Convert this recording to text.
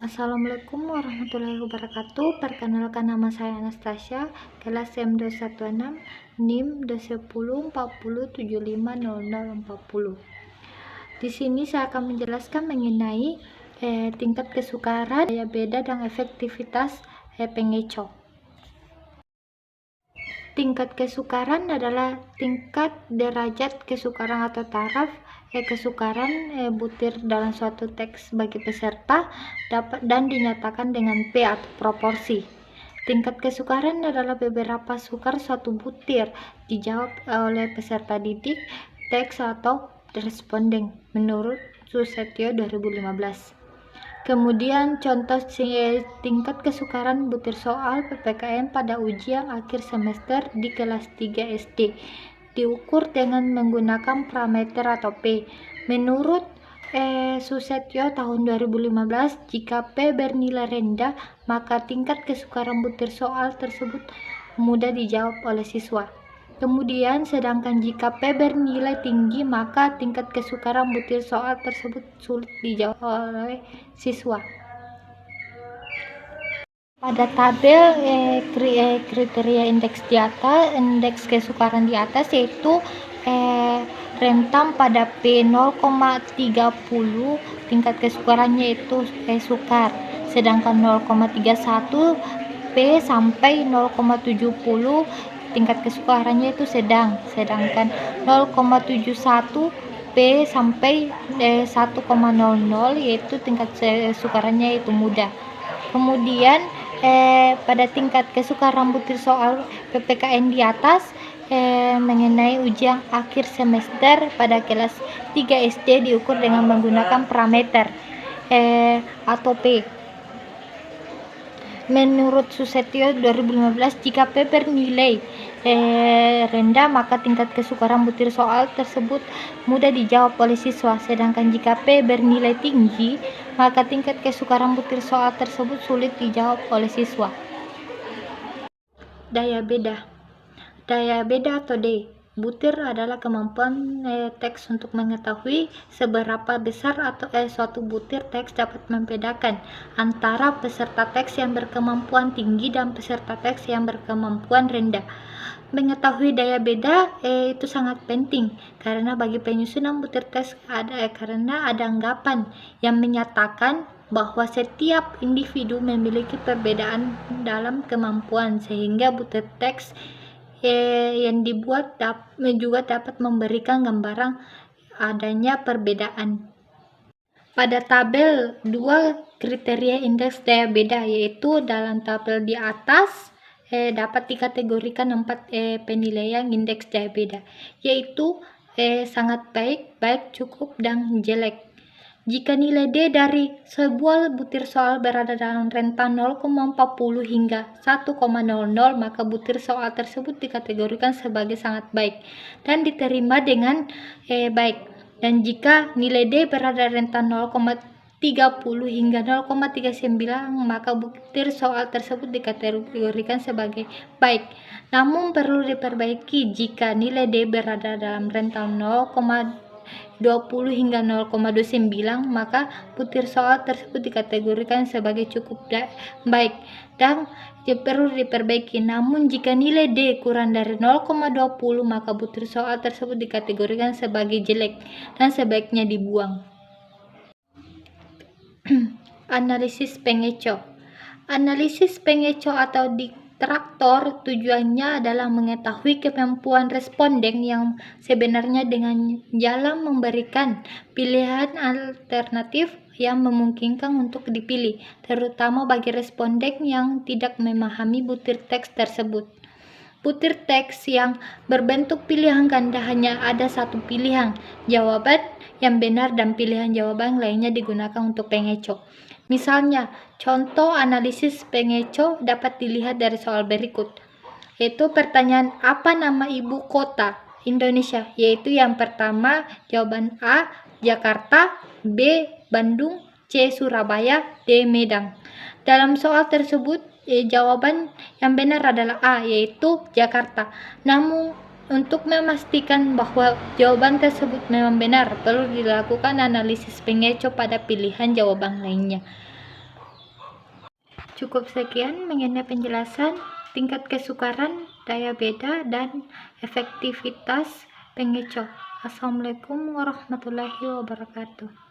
Assalamualaikum warahmatullahi wabarakatuh. Perkenalkan, nama saya Anastasia, kelas M216, NIM 21040750040. Di sini saya akan menjelaskan mengenai tingkat kesukaran, daya beda, dan efektivitas pengeco. Tingkat kesukaran adalah tingkat derajat kesukaran atau taraf kesukaran butir dalam suatu teks bagi peserta dapat dan dinyatakan dengan P atau proporsi. Tingkat kesukaran adalah beberapa sukar suatu butir dijawab oleh peserta didik, teks atau responden menurut Susetio 2015. Kemudian contoh tingkat kesukaran butir soal PPKN pada ujian akhir semester di kelas 3 SD diukur dengan menggunakan parameter atau P. Menurut Susetio tahun 2015, jika P bernilai rendah, maka tingkat kesukaran butir soal tersebut mudah dijawab oleh siswa. Kemudian, sedangkan jika P bernilai tinggi, maka tingkat kesukaran butir soal tersebut sulit dijawab oleh siswa. Pada tabel kriteria indeks di atas, indeks kesukaran di atas yaitu rentan pada P 0,30 tingkat kesukarannya itu sukar, sedangkan 0,31 P sampai 0,70 tingkat kesukarannya itu sedang, sedangkan 0,71 P sampai 1,00 yaitu tingkat kesukarannya itu mudah. Kemudian pada tingkat kesukaran butir soal PPKN di atas mengenai ujian akhir semester pada kelas 3 SD diukur dengan menggunakan parameter atau P. Menurut Susetio 2015, jika P bernilai rendah, maka tingkat kesukaran butir soal tersebut mudah dijawab oleh siswa, sedangkan jika P bernilai tinggi, maka tingkat kesukaran butir soal tersebut sulit dijawab oleh siswa. Daya beda atau D. Butir adalah kemampuan teks untuk mengetahui seberapa besar atau suatu butir teks dapat membedakan antara peserta teks yang berkemampuan tinggi dan peserta teks yang berkemampuan rendah. Mengetahui daya beda itu sangat penting karena bagi penyusunan butir teks karena ada anggapan yang menyatakan bahwa setiap individu memiliki perbedaan dalam kemampuan, sehingga butir teks yang dibuat juga dapat memberikan gambaran adanya perbedaan. Pada tabel 2 kriteria indeks daya beda, yaitu dalam tabel di atas dapat dikategorikan 4 penilaian indeks daya beda, yaitu sangat baik, cukup, dan jelek. Jika nilai D dari sebuah butir soal berada dalam rentan 0,40 hingga 1,00, maka butir soal tersebut dikategorikan sebagai sangat baik dan diterima dengan baik. Dan jika nilai D berada rentan 0,30 hingga 0,39, maka butir soal tersebut dikategorikan sebagai baik. Namun perlu diperbaiki jika nilai D berada dalam rentan 0,20 hingga 0,29, maka butir soal tersebut dikategorikan sebagai cukup baik dan perlu diperbaiki. Namun jika nilai D kurang dari 0,20, maka butir soal tersebut dikategorikan sebagai jelek dan sebaiknya dibuang. Analisis pengeco. Analisis pengeco atau traktor tujuannya adalah mengetahui kemampuan responden yang sebenarnya dengan jalan memberikan pilihan alternatif yang memungkinkan untuk dipilih, terutama bagi responden yang tidak memahami butir teks tersebut. Butir teks yang berbentuk pilihan ganda hanya ada satu pilihan jawaban yang benar dan pilihan jawaban lainnya digunakan untuk pengeco. Misalnya, contoh analisis pengeco dapat dilihat dari soal berikut, yaitu pertanyaan apa nama ibu kota Indonesia, yaitu yang pertama jawaban A, Jakarta, B, Bandung, C, Surabaya, D, Medan. Dalam soal tersebut, jawaban yang benar adalah A, yaitu Jakarta. Namun, untuk memastikan bahwa jawaban tersebut memang benar, perlu dilakukan analisis pengeco pada pilihan jawaban lainnya. Cukup sekian mengenai penjelasan tingkat kesukaran, daya beda, dan efektivitas pengecoh. Assalamualaikum warahmatullahi wabarakatuh.